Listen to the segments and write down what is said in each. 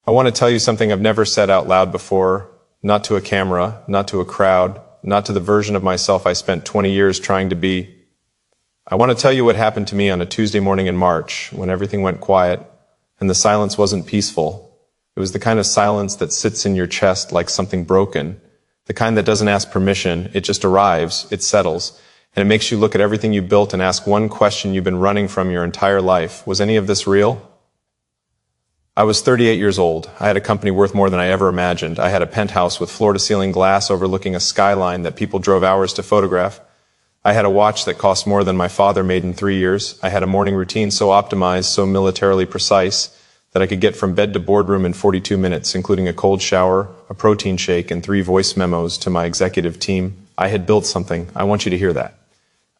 I want to tell you something I've never said out loud before, not to a camera, not to a crowd, not to the version of myself I spent 20 years trying to be. I want to tell you what happened to me on a Tuesday morning in March when everything went quiet and the silence wasn't peaceful. It was the kind of silence that sits in your chest like something broken, the kind that doesn't ask permission, it just arrives, it settles, and it makes you look at everything you built and ask one question you've been running from your entire life. Was any of this real? I was 38 years old. I had a company worth more than I ever imagined. I had a penthouse with floor-to-ceiling glass overlooking a skyline that people drove hours to photograph. I had a watch that cost more than my father made in 3 years. I had a morning routine so optimized, so militarily precise, that I could get from bed to boardroom in 42 minutes, including a cold shower, a protein shake, and 3 voice memos to my executive team. I had built something. I want you to hear that.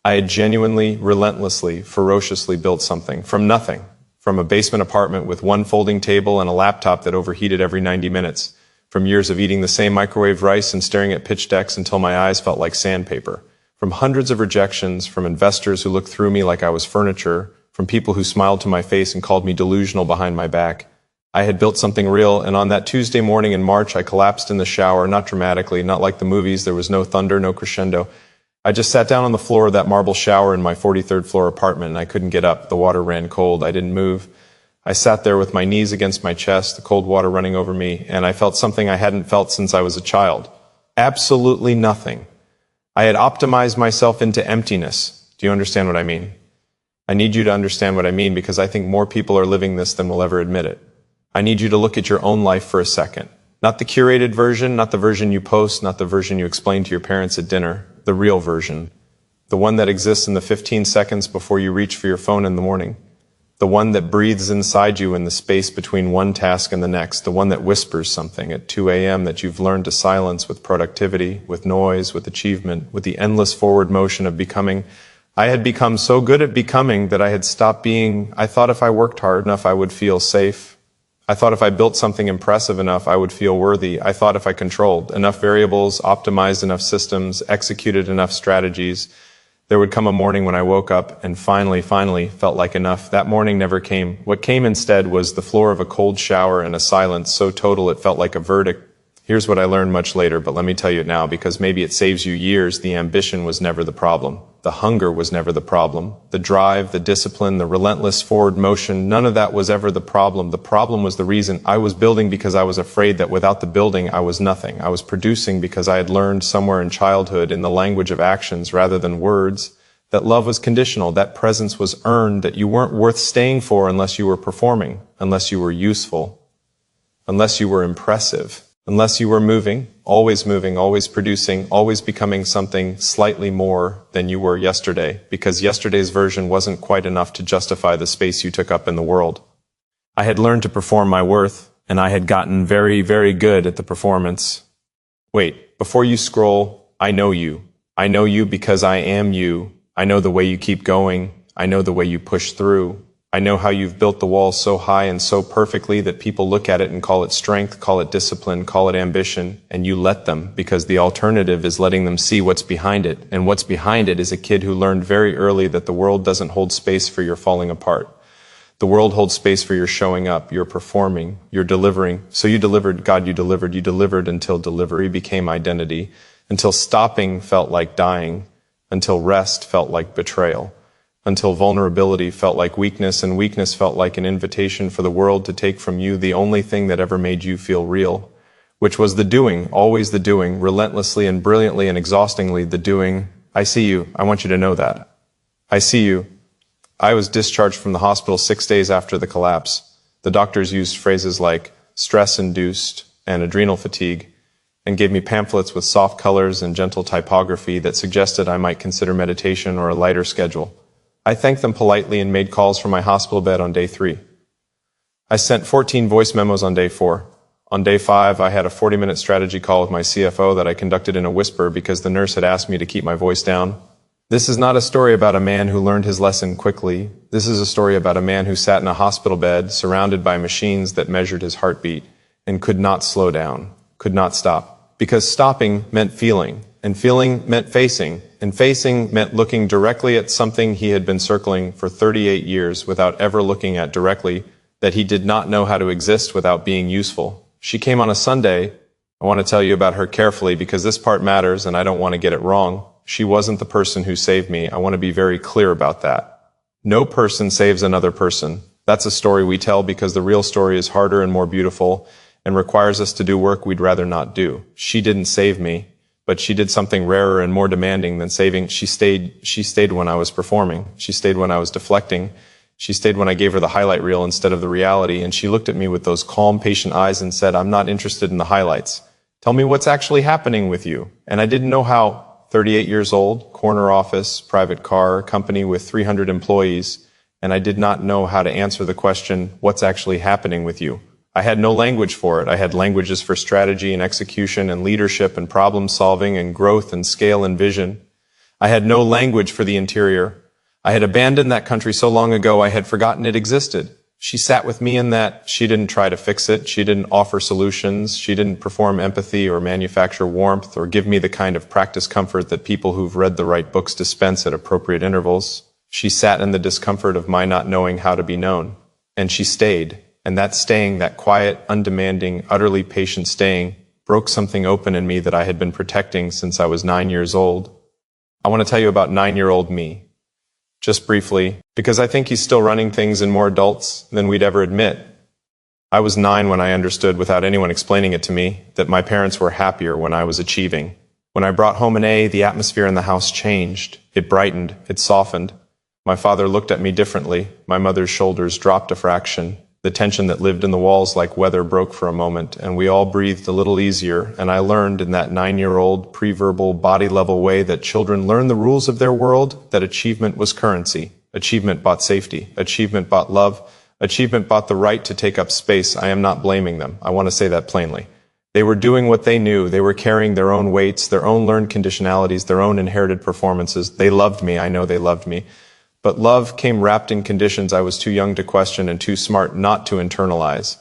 I had genuinely, relentlessly, ferociously built something from nothing. From a basement apartment with one folding table and a laptop that overheated every 90 minutes. From years of eating the same microwave rice and staring at pitch decks until my eyes felt like sandpaper. From hundreds of rejections, from investors who looked through me like I was furniture, from people who smiled to my face and called me delusional behind my back. I had built something real, and on that Tuesday morning in March, I collapsed in the shower, not dramatically, not like the movies. There was no thunder, no crescendo. I just sat down on the floor of that marble shower in my 43rd floor apartment, and I couldn't get up. The water ran cold. I didn't move. I sat there with my knees against my chest, the cold water running over me, and I felt something I hadn't felt since I was a child. Absolutely nothing. I had optimized myself into emptiness. Do you understand what I mean? I need you to understand what I mean because I think more people are living this than will ever admit it. I need you to look at your own life for a second. Not the curated version, not the version you post, not the version you explain to your parents at dinner. The real version. The one that exists in the 15 seconds before you reach for your phone in the morning. The one that breathes inside you in the space between one task and the next. The one that whispers something at 2 a.m. that you've learned to silence with productivity, with noise, with achievement, with the endless forward motion of becoming. I had become so good at becoming that I had stopped being. I thought if I worked hard enough, I would feel safe. I thought if I built something impressive enough, I would feel worthy. I thought if I controlled enough variables, optimized enough systems, executed enough strategies, there would come a morning when I woke up and finally felt like enough. That morning never came. What came instead was the floor of a cold shower and a silence so total it felt like a verdict. Here's what I learned much later, but let me tell you it now because maybe it saves you years. The ambition was never the problem. The hunger was never the problem. The drive, the discipline, the relentless forward motion, none of that was ever the problem. The problem was the reason. I was building because I was afraid that without the building, I was nothing. I was producing because I had learned somewhere in childhood in the language of actions rather than words that love was conditional, that presence was earned, that you weren't worth staying for unless you were performing, unless you were useful, unless you were impressive. Unless you were moving, always producing, always becoming something slightly more than you were yesterday, because yesterday's version wasn't quite enough to justify the space you took up in the world. I had learned to perform my worth, and I had gotten very, very good at the performance. Wait, before you scroll, I know you. I know you because I am you. I know the way you keep going. I know the way you push through. I know how you've built the walls so high and so perfectly that people look at it and call it strength, call it discipline, call it ambition, and you let them because the alternative is letting them see what's behind it. And what's behind it is a kid who learned very early that the world doesn't hold space for your falling apart. The world holds space for your showing up, your performing, your delivering. So you delivered, God, you delivered until delivery became identity, until stopping felt like dying, until rest felt like betrayal. Until vulnerability felt like weakness and weakness felt like an invitation for the world to take from you the only thing that ever made you feel real, which was the doing, always the doing, relentlessly and brilliantly and exhaustingly the doing. I see you. I want you to know that. I see you. I was discharged from the hospital 6 days after the collapse. The doctors used phrases like stress-induced and adrenal fatigue and gave me pamphlets with soft colors and gentle typography that suggested I might consider meditation or a lighter schedule. I thanked them politely and made calls from my hospital bed on day 3. I sent 14 voice memos on day 4. On day 5, I had a 40-minute strategy call with my CFO that I conducted in a whisper because the nurse had asked me to keep my voice down. This is not a story about a man who learned his lesson quickly. This is a story about a man who sat in a hospital bed surrounded by machines that measured his heartbeat and could not slow down, could not stop. Because stopping meant feeling, and feeling meant facing, and facing meant looking directly at something he had been circling for 38 years without ever looking at directly. that he did not know how to exist without being useful. She came on a Sunday. I want to tell you about her carefully because this part matters and I don't want to get it wrong. She wasn't the person who saved me. I want to be very clear about that. No person saves another person. That's a story we tell because the real story is harder and more beautiful and requires us to do work we'd rather not do. She didn't save me, but she did something rarer and more demanding than saving. She stayed when I was performing. She stayed when I was deflecting. She stayed when I gave her the highlight reel instead of the reality, and she looked at me with those calm, patient eyes and said, "I'm not interested in the highlights. Tell me what's actually happening with you." And I didn't know how. 38 years old, corner office, private car, company with 300 employees, and I did not know how to answer the question, what's actually happening with you? I had no language for it. I had languages for strategy and execution and leadership and problem solving and growth and scale and vision. I had no language for the interior. I had abandoned that country so long ago I had forgotten it existed. She sat with me in that. She didn't try to fix it. She didn't offer solutions. She didn't perform empathy or manufacture warmth or give me the kind of practice comfort that people who've read the right books dispense at appropriate intervals. She sat in the discomfort of my not knowing how to be known. And she stayed. And that staying, that quiet, undemanding, utterly patient staying, broke something open in me that I had been protecting since I was 9 years old. I want to tell you about 9-year-old me. Just briefly, because I think he's still running things in more adults than we'd ever admit. I was 9 when I understood, without anyone explaining it to me, that my parents were happier when I was achieving. When I brought home an A, the atmosphere in the house changed. It brightened. It softened. My father looked at me differently. My mother's shoulders dropped a fraction. The tension that lived in the walls like weather broke for a moment, and we all breathed a little easier, and I learned in that 9-year-old pre-verbal body-level way that children learn the rules of their world, that achievement was currency. Achievement bought safety. Achievement bought love. Achievement bought the right to take up space. I am not blaming them. I want to say that plainly. They were doing what they knew. They were carrying their own weights, their own learned conditionalities, their own inherited performances. They loved me. I know they loved me. But love came wrapped in conditions I was too young to question and too smart not to internalize.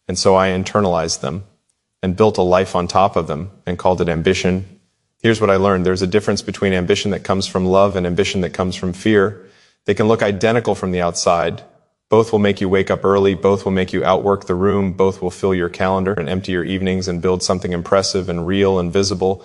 And so I internalized them and built a life on top of them and called it ambition. Here's what I learned. There's a difference between ambition that comes from love and ambition that comes from fear. They can look identical from the outside. Both will make you wake up early. Both will make you outwork the room. Both will fill your calendar and empty your evenings and build something impressive and real and visible.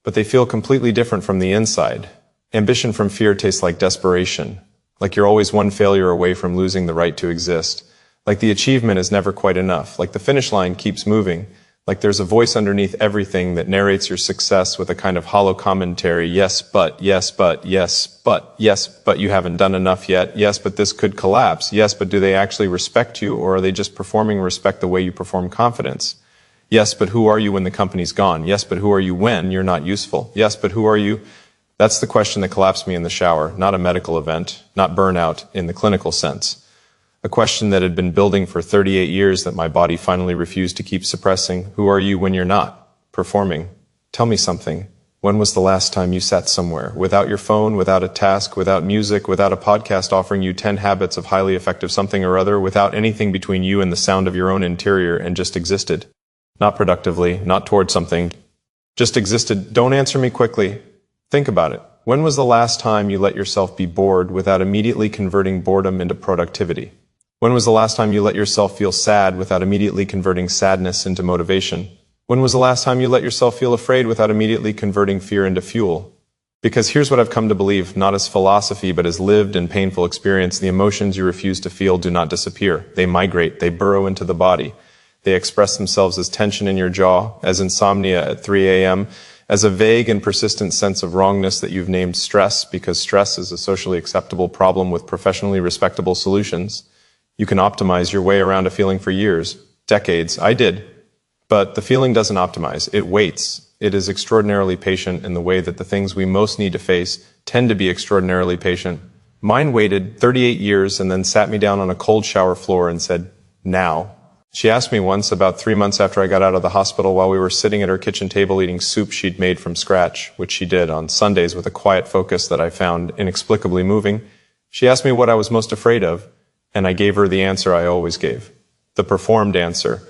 But they feel completely different from the inside. Ambition from fear tastes like desperation, like you're always one failure away from losing the right to exist, like the achievement is never quite enough, like the finish line keeps moving, like there's a voice underneath everything that narrates your success with a kind of hollow commentary. Yes, but you haven't done enough yet. Yes, but this could collapse. Yes, but do they actually respect you, or are they just performing respect the way you perform confidence? Yes, but who are you when the company's gone? Yes, but who are you when you're not useful? Yes, but who are you? That's the question that collapsed me in the shower, not a medical event, not burnout in the clinical sense. A question that had been building for 38 years that my body finally refused to keep suppressing. Who are you when you're not performing? Tell me something. When was the last time you sat somewhere, without your phone, without a task, without music, without a podcast offering you 10 habits of highly effective something or other, without anything between you and the sound of your own interior, and just existed? Not productively, not toward something. Just existed. Don't answer me quickly. Think about it. When was the last time you let yourself be bored without immediately converting boredom into productivity? When was the last time you let yourself feel sad without immediately converting sadness into motivation? When was the last time you let yourself feel afraid without immediately converting fear into fuel? Because here's what I've come to believe, not as philosophy, but as lived and painful experience. The emotions you refuse to feel do not disappear. They migrate. They burrow into the body. They express themselves as tension in your jaw, as insomnia at 3 a.m., as a vague and persistent sense of wrongness that you've named stress, because stress is a socially acceptable problem with professionally respectable solutions. You can optimize your way around a feeling for years, decades. I did. But the feeling doesn't optimize. It waits. It is extraordinarily patient in the way that the things we most need to face tend to be extraordinarily patient. Mine waited 38 years and then sat me down on a cold shower floor and said, now. She asked me once, about 3 months after I got out of the hospital, while we were sitting at her kitchen table eating soup she'd made from scratch, which she did on Sundays with a quiet focus that I found inexplicably moving. She asked me what I was most afraid of, and I gave her the answer I always gave. The performed answer.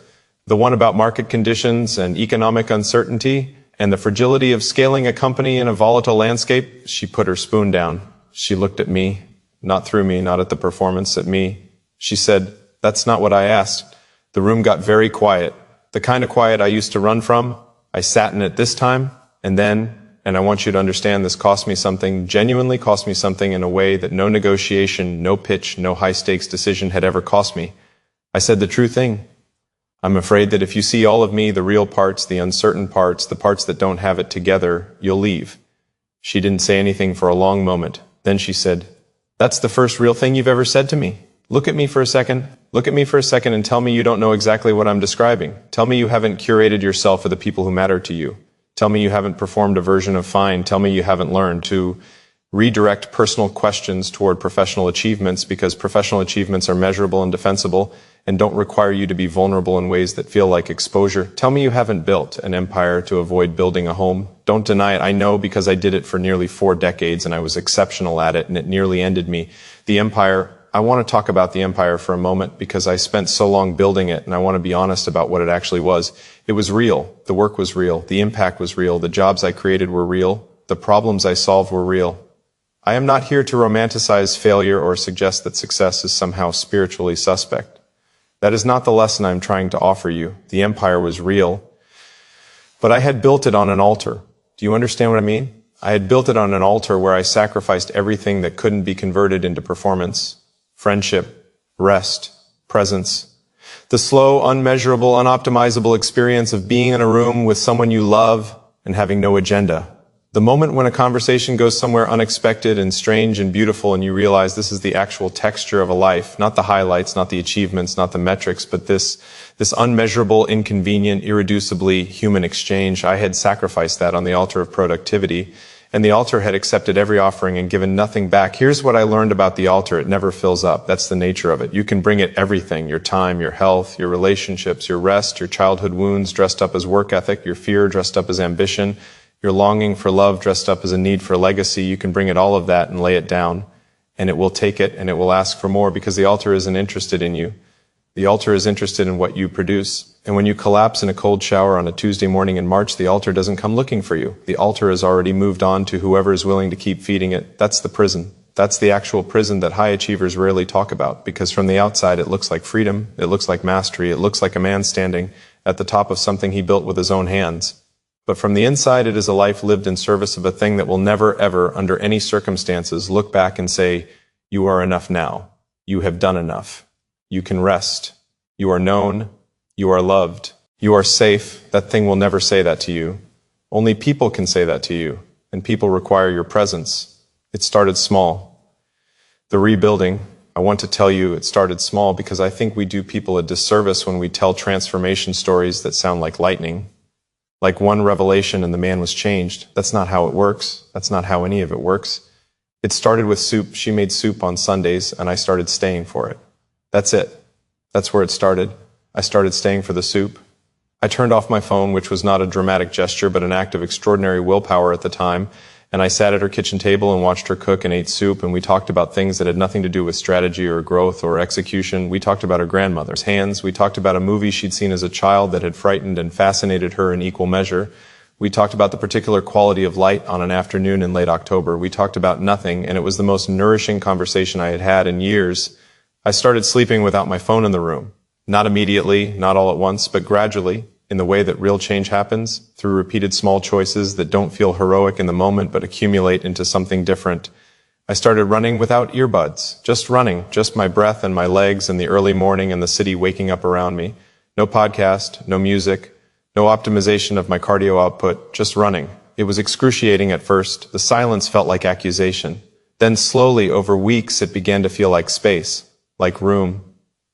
The one about market conditions and economic uncertainty and the fragility of scaling a company in a volatile landscape. She put her spoon down. She looked at me, not through me, not at the performance, at me. She said, That's not what I asked. The room got very quiet. The kind of quiet I used to run from. I sat in it this time, and I want you to understand this cost me something, genuinely cost me something in a way that no negotiation, no pitch, no high-stakes decision had ever cost me. I said the true thing. I'm afraid that if you see all of me, the real parts, the uncertain parts, the parts that don't have it together, you'll leave. She didn't say anything for a long moment. Then she said, "That's the first real thing you've ever said to me. Look at me for a second. Look at me for a second and tell me you don't know exactly what I'm describing. Tell me you haven't curated yourself for the people who matter to you. Tell me you haven't performed a version of fine. Tell me you haven't learned to redirect personal questions toward professional achievements, because professional achievements are measurable and defensible and don't require you to be vulnerable in ways that feel like exposure. Tell me you haven't built an empire to avoid building a home. Don't deny it. I know, because I did it for nearly 4 decades and I was exceptional at it and it nearly ended me. The empire, I want to talk about the empire for a moment because I spent so long building it and I want to be honest about what it actually was. It was real. The work was real. The impact was real. The jobs I created were real. The problems I solved were real. I am not here to romanticize failure or suggest that success is somehow spiritually suspect. That is not the lesson I'm trying to offer you. The empire was real, but I had built it on an altar. Do you understand what I mean? I had built it on an altar where I sacrificed everything that couldn't be converted into performance, friendship, rest, presence. The slow, unmeasurable, unoptimizable experience of being in a room with someone you love and having no agenda. The moment when a conversation goes somewhere unexpected and strange and beautiful and you realize this is the actual texture of a life, not the highlights, not the achievements, not the metrics, but this unmeasurable, inconvenient, irreducibly human exchange. I had sacrificed that on the altar of productivity, and the altar had accepted every offering and given nothing back. Here's what I learned about the altar. It never fills up. That's the nature of it. You can bring it everything: your time, your health, your relationships, your rest, your childhood wounds dressed up as work ethic, your fear dressed up as ambition, your longing for love dressed up as a need for legacy. You can bring it, all of that, and lay it down, and it will take it and it will ask for more, because the altar isn't interested in you. The altar is interested in what you produce. And when you collapse in a cold shower on a Tuesday morning in March, the altar doesn't come looking for you. The altar has already moved on to whoever is willing to keep feeding it. That's the prison. That's the actual prison that high achievers rarely talk about, because from the outside it looks like freedom, it looks like mastery, it looks like a man standing at the top of something he built with his own hands. But from the inside, it is a life lived in service of a thing that will never, ever, under any circumstances, look back and say, "You are enough now. You have done enough. You can rest. You are known. You are loved. You are safe." That thing will never say that to you. Only people can say that to you, and people require your presence. It started small. The rebuilding, I want to tell you, it started small because I think we do people a disservice when we tell transformation stories that sound like lightning. Like one revelation and the man was changed. That's not how it works. That's not how any of it works. It started with soup. She made soup on Sundays, and I started staying for it. That's it. That's where it started. I started staying for the soup. I turned off my phone, which was not a dramatic gesture, but an act of extraordinary willpower at the time, and I sat at her kitchen table and watched her cook and ate soup, and we talked about things that had nothing to do with strategy or growth or execution. We talked about her grandmother's hands. We talked about a movie she'd seen as a child that had frightened and fascinated her in equal measure. We talked about the particular quality of light on an afternoon in late October. We talked about nothing, and it was the most nourishing conversation I had had in years. I started sleeping without my phone in the room. Not immediately, not all at once, but gradually, in the way that real change happens, through repeated small choices that don't feel heroic in the moment but accumulate into something different. I started running without earbuds, just running, just my breath and my legs in the early morning and the city waking up around me. No podcast, no music, no optimization of my cardio output, just running. It was excruciating at first. The silence felt like accusation. Then slowly, over weeks, it began to feel like space, like room,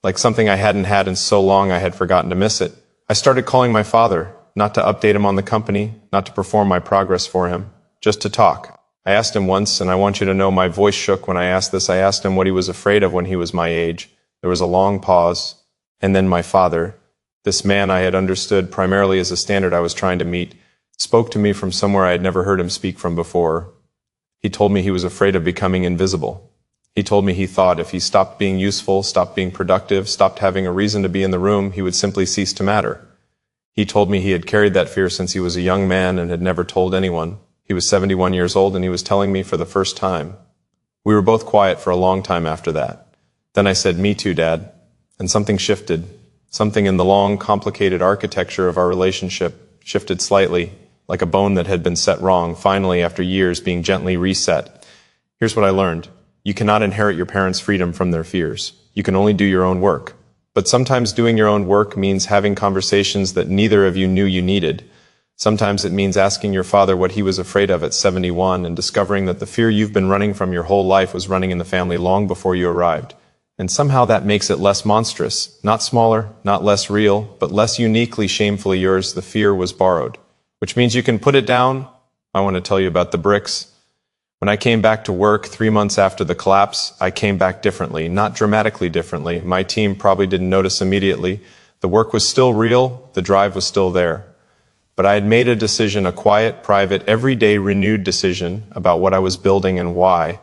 like something I hadn't had in so long I had forgotten to miss it. I started calling my father, not to update him on the company, not to perform my progress for him, just to talk. I asked him once, and I want you to know my voice shook when I asked this. I asked him what he was afraid of when he was my age. There was a long pause, and then my father, this man I had understood primarily as a standard I was trying to meet, spoke to me from somewhere I had never heard him speak from before. He told me he was afraid of becoming invisible. He told me he thought if he stopped being useful, stopped being productive, stopped having a reason to be in the room, he would simply cease to matter. He told me he had carried that fear since he was a young man and had never told anyone. He was 71 years old, and he was telling me for the first time. We were both quiet for a long time after that. Then I said, "Me too, Dad." And something shifted. Something in the long, complicated architecture of our relationship shifted slightly, like a bone that had been set wrong, finally, after years, being gently reset. Here's what I learned. You cannot inherit your parents' freedom from their fears. You can only do your own work. But sometimes doing your own work means having conversations that neither of you knew you needed. Sometimes it means asking your father what he was afraid of at 71 and discovering that the fear you've been running from your whole life was running in the family long before you arrived. And somehow that makes it less monstrous, not smaller, not less real, but less uniquely shamefully yours. The fear was borrowed, which means you can put it down. I want to tell you about the bricks. When I came back to work 3 months after the collapse, I came back differently, not dramatically differently. My team probably didn't notice immediately. The work was still real, the drive was still there. But I had made a decision, a quiet, private, everyday renewed decision about what I was building and why.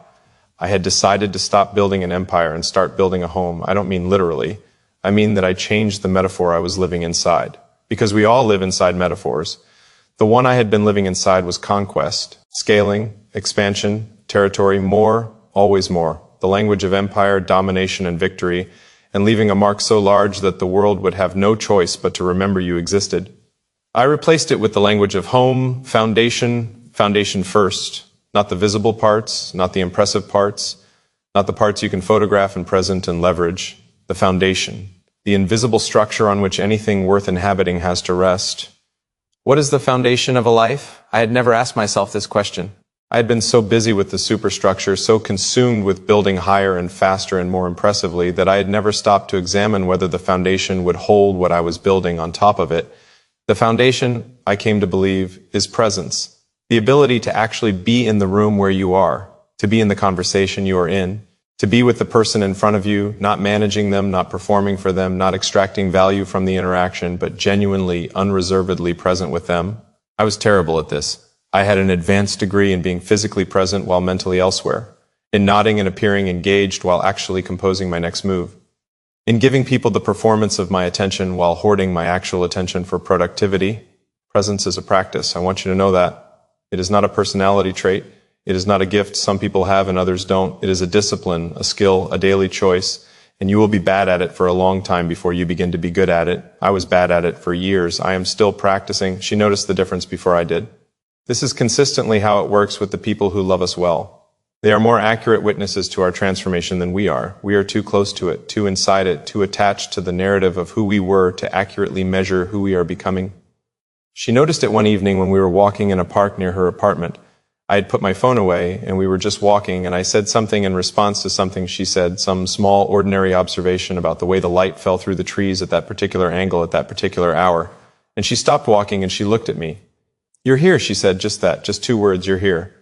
I had decided to stop building an empire and start building a home. I don't mean literally. I mean that I changed the metaphor I was living inside. Because we all live inside metaphors. The one I had been living inside was conquest, scaling, expansion, territory, more, always more. The language of empire, domination, and victory, and leaving a mark so large that the world would have no choice but to remember you existed. I replaced it with the language of home, foundation, foundation first. Not the visible parts, not the impressive parts, not the parts you can photograph and present and leverage. The foundation, the invisible structure on which anything worth inhabiting has to rest. What is the foundation of a life? I had never asked myself this question. I had been so busy with the superstructure, so consumed with building higher and faster and more impressively, that I had never stopped to examine whether the foundation would hold what I was building on top of it. The foundation, I came to believe, is presence. The ability to actually be in the room where you are, to be in the conversation you are in, to be with the person in front of you, not managing them, not performing for them, not extracting value from the interaction, but genuinely, unreservedly present with them. I was terrible at this. I had an advanced degree in being physically present while mentally elsewhere, in nodding and appearing engaged while actually composing my next move, in giving people the performance of my attention while hoarding my actual attention for productivity. Presence is a practice. I want you to know that. It is not a personality trait. It is not a gift some people have and others don't. It is a discipline, a skill, a daily choice, and you will be bad at it for a long time before you begin to be good at it. I was bad at it for years. I am still practicing. She noticed the difference before I did. This is consistently how it works with the people who love us well. They are more accurate witnesses to our transformation than we are. We are too close to it, too inside it, too attached to the narrative of who we were to accurately measure who we are becoming. She noticed it one evening when we were walking in a park near her apartment. I had put my phone away, and we were just walking, and I said something in response to something she said, some small, ordinary observation about the way the light fell through the trees at that particular angle at that particular hour. And she stopped walking, and she looked at me. "You're here," she said, just that, just 2 words, "you're here."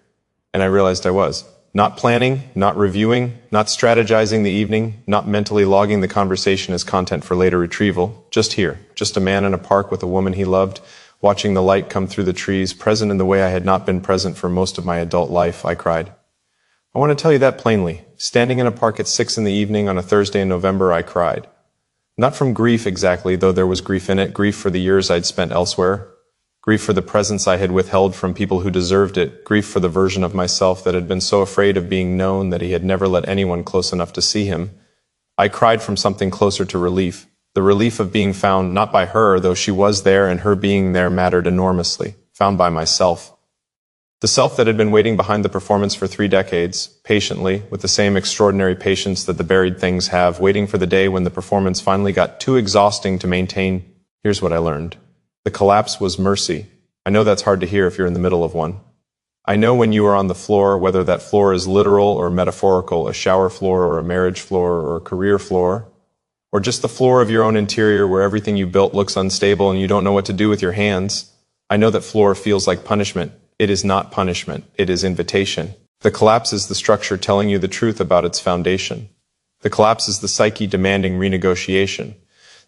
And I realized I was. Not planning, not reviewing, not strategizing the evening, not mentally logging the conversation as content for later retrieval. Just here, just a man in a park with a woman he loved, watching the light come through the trees, present in the way I had not been present for most of my adult life. I cried. I want to tell you that plainly. Standing in a park at 6 in the evening on a Thursday in November, I cried. Not from grief exactly, though there was grief in it, grief for the years I'd spent elsewhere, grief for the presence I had withheld from people who deserved it, grief for the version of myself that had been so afraid of being known that he had never let anyone close enough to see him. I cried from something closer to relief. The relief of being found not by her, though she was there and her being there mattered enormously, found by myself. The self that had been waiting behind the performance for 3 decades, patiently, with the same extraordinary patience that the buried things have, waiting for the day when the performance finally got too exhausting to maintain. Here's what I learned. The collapse was mercy. I know that's hard to hear if you're in the middle of one. I know when you are on the floor, whether that floor is literal or metaphorical, a shower floor or a marriage floor or a career floor, or just the floor of your own interior where everything you built looks unstable and you don't know what to do with your hands. I know that floor feels like punishment. It is not punishment. It is invitation. The collapse is the structure telling you the truth about its foundation. The collapse is the psyche demanding renegotiation.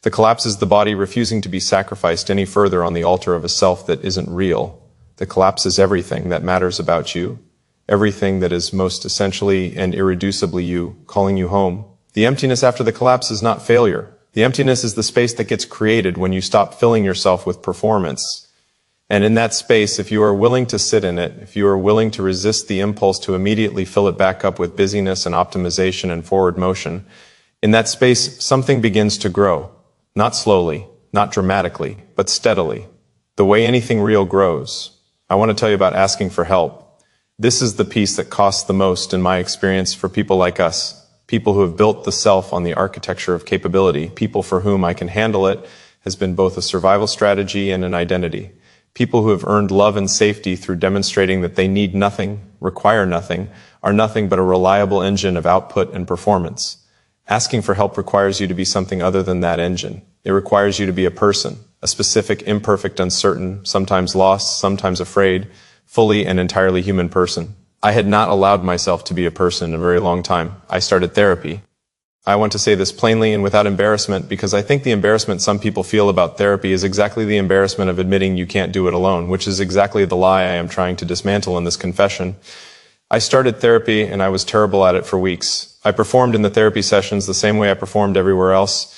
The collapse is the body refusing to be sacrificed any further on the altar of a self that isn't real. The collapse is everything that matters about you, everything that is most essentially and irreducibly you, calling you home. The emptiness after the collapse is not failure. The emptiness is the space that gets created when you stop filling yourself with performance. And in that space, if you are willing to sit in it, if you are willing to resist the impulse to immediately fill it back up with busyness and optimization and forward motion, In that space, something begins to grow. Not slowly, not dramatically, but steadily. The way anything real grows. I want to tell you about asking for help. This is the piece that costs the most in my experience for people like us. People who have built the self on the architecture of capability. People for whom I can handle it has been both a survival strategy and an identity. People who have earned love and safety through demonstrating that they need nothing, require nothing, are nothing but a reliable engine of output and performance. Asking for help requires you to be something other than that engine. It requires you to be a person, a specific, imperfect, uncertain, sometimes lost, sometimes afraid, fully and entirely human person. I had not allowed myself to be a person in a very long time. I started therapy. I want to say this plainly and without embarrassment because I think the embarrassment some people feel about therapy is exactly the embarrassment of admitting you can't do it alone, which is exactly the lie I am trying to dismantle in this confession. I started therapy and I was terrible at it for weeks. I performed in the therapy sessions the same way I performed everywhere else.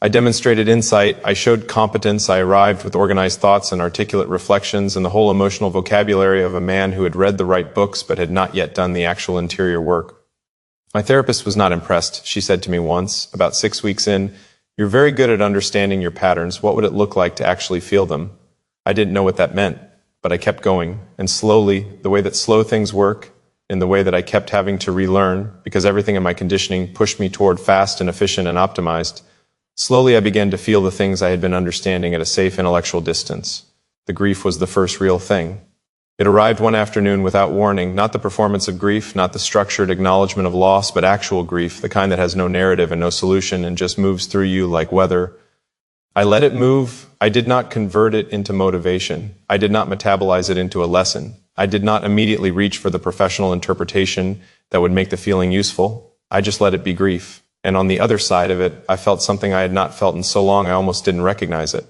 I demonstrated insight, I showed competence, I arrived with organized thoughts and articulate reflections and the whole emotional vocabulary of a man who had read the right books but had not yet done the actual interior work. My therapist was not impressed. She said to me once, about 6 weeks in, "You're very good at understanding your patterns. What would it look like to actually feel them?" I didn't know what that meant, but I kept going, and slowly, the way that slow things work, in the way that I kept having to relearn, because everything in my conditioning pushed me toward fast and efficient and optimized, slowly I began to feel the things I had been understanding at a safe intellectual distance. The grief was the first real thing. It arrived one afternoon without warning, not the performance of grief, not the structured acknowledgement of loss, but actual grief, the kind that has no narrative and no solution and just moves through you like weather. I let it move. I did not convert it into motivation. I did not metabolize it into a lesson. I did not immediately reach for the professional interpretation that would make the feeling useful. I just let it be grief. And on the other side of it, I felt something I had not felt in so long I almost didn't recognize it.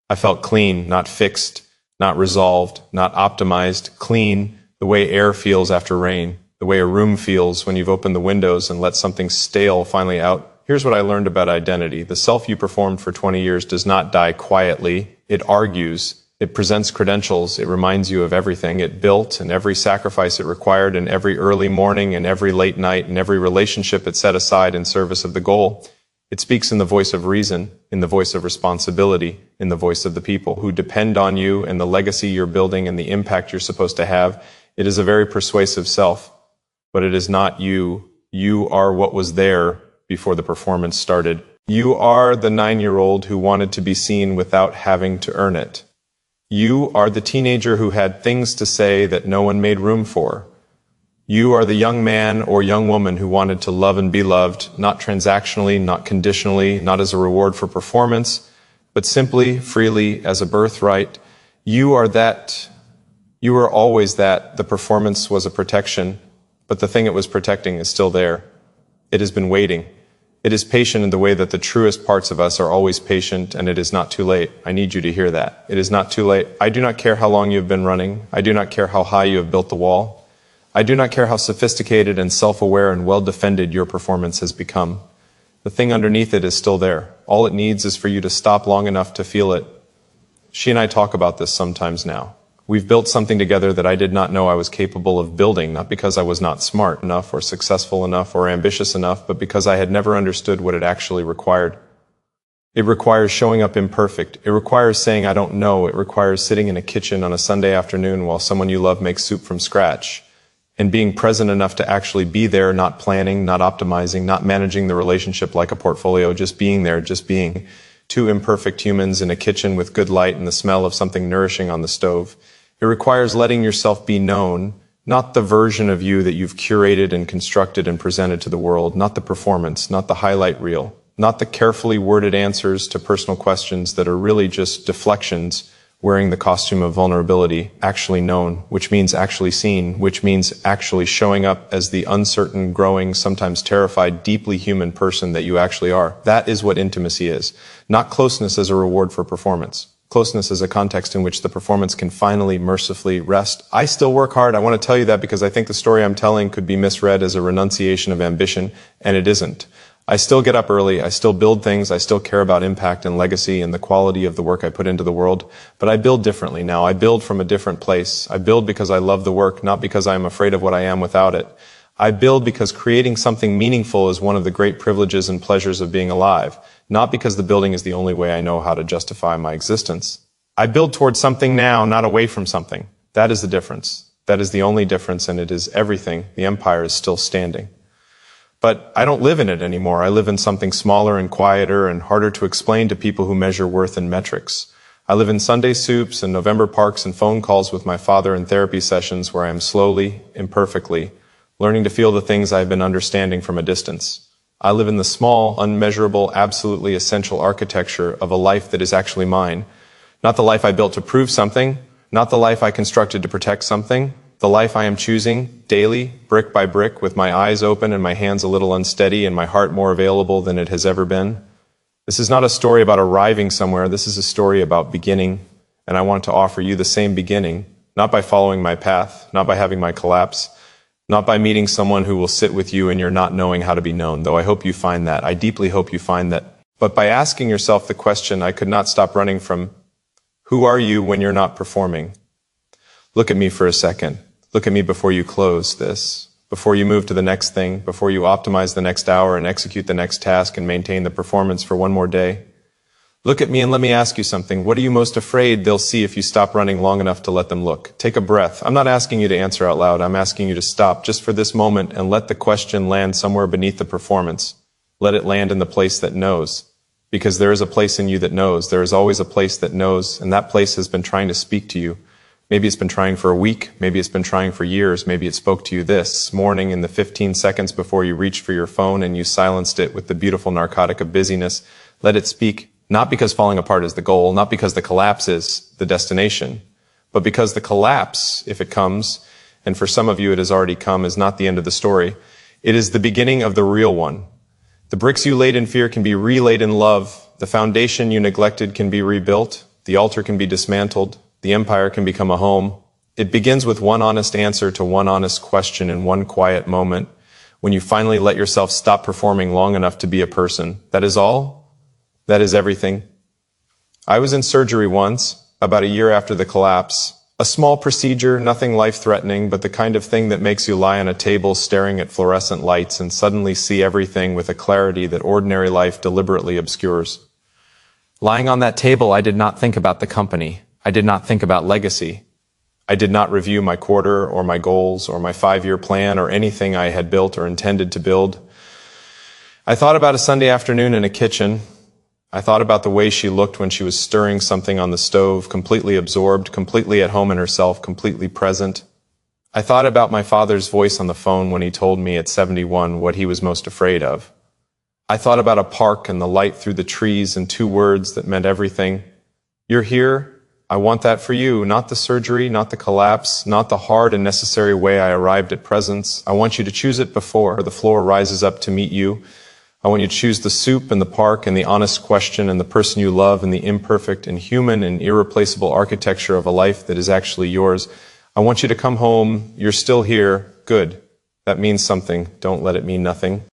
I felt clean, not fixed, not resolved, not optimized, clean, the way air feels after rain, the way a room feels when you've opened the windows and let something stale finally out. Here's what I learned about identity. The self you performed for 20 years does not die quietly. It argues. It presents credentials. It reminds you of everything it built and every sacrifice it required and every early morning and every late night and every relationship it set aside in service of the goal. It speaks in the voice of reason, in the voice of responsibility, in the voice of the people who depend on you and the legacy you're building and the impact you're supposed to have. It is a very persuasive self, but it is not you. You are what was there before the performance started. You are the 9-year-old who wanted to be seen without having to earn it. You are the teenager who had things to say that no one made room for. You are the young man or young woman who wanted to love and be loved, not transactionally, not conditionally, not as a reward for performance, but simply, freely, as a birthright. You are that. You were always that. The performance was a protection, but the thing it was protecting is still there. It has been waiting. It is patient in the way that the truest parts of us are always patient, and it is not too late. I need you to hear that. It is not too late. I do not care how long you have been running. I do not care how high you have built the wall. I do not care how sophisticated and self-aware and well-defended your performance has become. The thing underneath it is still there. All it needs is for you to stop long enough to feel it. She and I talk about this sometimes now. We've built something together that I did not know I was capable of building, not because I was not smart enough or successful enough or ambitious enough, but because I had never understood what it actually required. It requires showing up imperfect. It requires saying I don't know. It requires sitting in a kitchen on a Sunday afternoon while someone you love makes soup from scratch, and being present enough to actually be there, not planning, not optimizing, not managing the relationship like a portfolio, just being there, just being. Two imperfect humans in a kitchen with good light and the smell of something nourishing on the stove. It requires letting yourself be known, not the version of you that you've curated and constructed and presented to the world, not the performance, not the highlight reel, not the carefully worded answers to personal questions that are really just deflections wearing the costume of vulnerability, actually known, which means actually seen, which means actually showing up as the uncertain, growing, sometimes terrified, deeply human person that you actually are. That is what intimacy is, not closeness as a reward for performance. Closeness is a context in which the performance can finally, mercifully rest. I still work hard. I want to tell you that because I think the story I'm telling could be misread as a renunciation of ambition, and it isn't. I still get up early. I still build things. I still care about impact and legacy and the quality of the work I put into the world. But I build differently now. I build from a different place. I build because I love the work, not because I am afraid of what I am without it. I build because creating something meaningful is one of the great privileges and pleasures of being alive, not because the building is the only way I know how to justify my existence. I build towards something now, not away from something. That is the difference. That is the only difference, and it is everything. The empire is still standing. But I don't live in it anymore. I live in something smaller and quieter and harder to explain to people who measure worth in metrics. I live in Sunday soups and November parks and phone calls with my father and therapy sessions where I am slowly, imperfectly, learning to feel the things I have been understanding from a distance. I live in the small, unmeasurable, absolutely essential architecture of a life that is actually mine. Not the life I built to prove something, not the life I constructed to protect something, the life I am choosing, daily, brick by brick, with my eyes open and my hands a little unsteady and my heart more available than it has ever been. This is not a story about arriving somewhere, this is a story about beginning, and I want to offer you the same beginning, not by following my path, not by having my collapse, not by meeting someone who will sit with you and you're not knowing how to be known, though I hope you find that. I deeply hope you find that. But by asking yourself the question I could not stop running from, who are you when you're not performing? Look at me for a second. Look at me before you close this, before you move to the next thing, before you optimize the next hour and execute the next task and maintain the performance for one more day. Look at me and let me ask you something. What are you most afraid they'll see if you stop running long enough to let them look? Take a breath. I'm not asking you to answer out loud. I'm asking you to stop just for this moment and let the question land somewhere beneath the performance. Let it land in the place that knows. Because there is a place in you that knows. There is always a place that knows, and that place has been trying to speak to you. Maybe it's been trying for a week. Maybe it's been trying for years. Maybe it spoke to you this morning in the 15 seconds before you reached for your phone and you silenced it with the beautiful narcotic of busyness. Let it speak. Not because falling apart is the goal, not because the collapse is the destination, but because the collapse, if it comes, and for some of you it has already come, is not the end of the story. It is the beginning of the real one. The bricks you laid in fear can be relaid in love. The foundation you neglected can be rebuilt. The altar can be dismantled. The empire can become a home. It begins with one honest answer to one honest question in one quiet moment, when you finally let yourself stop performing long enough to be a person. That is all. That is everything. I was in surgery once, about a year after the collapse. A small procedure, nothing life-threatening, but the kind of thing that makes you lie on a table staring at fluorescent lights and suddenly see everything with a clarity that ordinary life deliberately obscures. Lying on that table, I did not think about the company. I did not think about legacy. I did not review my quarter or my goals or my 5-year plan or anything I had built or intended to build. I thought about a Sunday afternoon in a kitchen. I thought about the way she looked when she was stirring something on the stove, completely absorbed, completely at home in herself, completely present. I thought about my father's voice on the phone when he told me at 71 what he was most afraid of. I thought about a park and the light through the trees and 2 words that meant everything. You're here. I want that for you, not the surgery, not the collapse, not the hard and necessary way I arrived at presence. I want you to choose it before the floor rises up to meet you. I want you to choose the soup and the park and the honest question and the person you love and the imperfect and human and irreplaceable architecture of a life that is actually yours. I want you to come home. You're still here. Good. That means something. Don't let it mean nothing.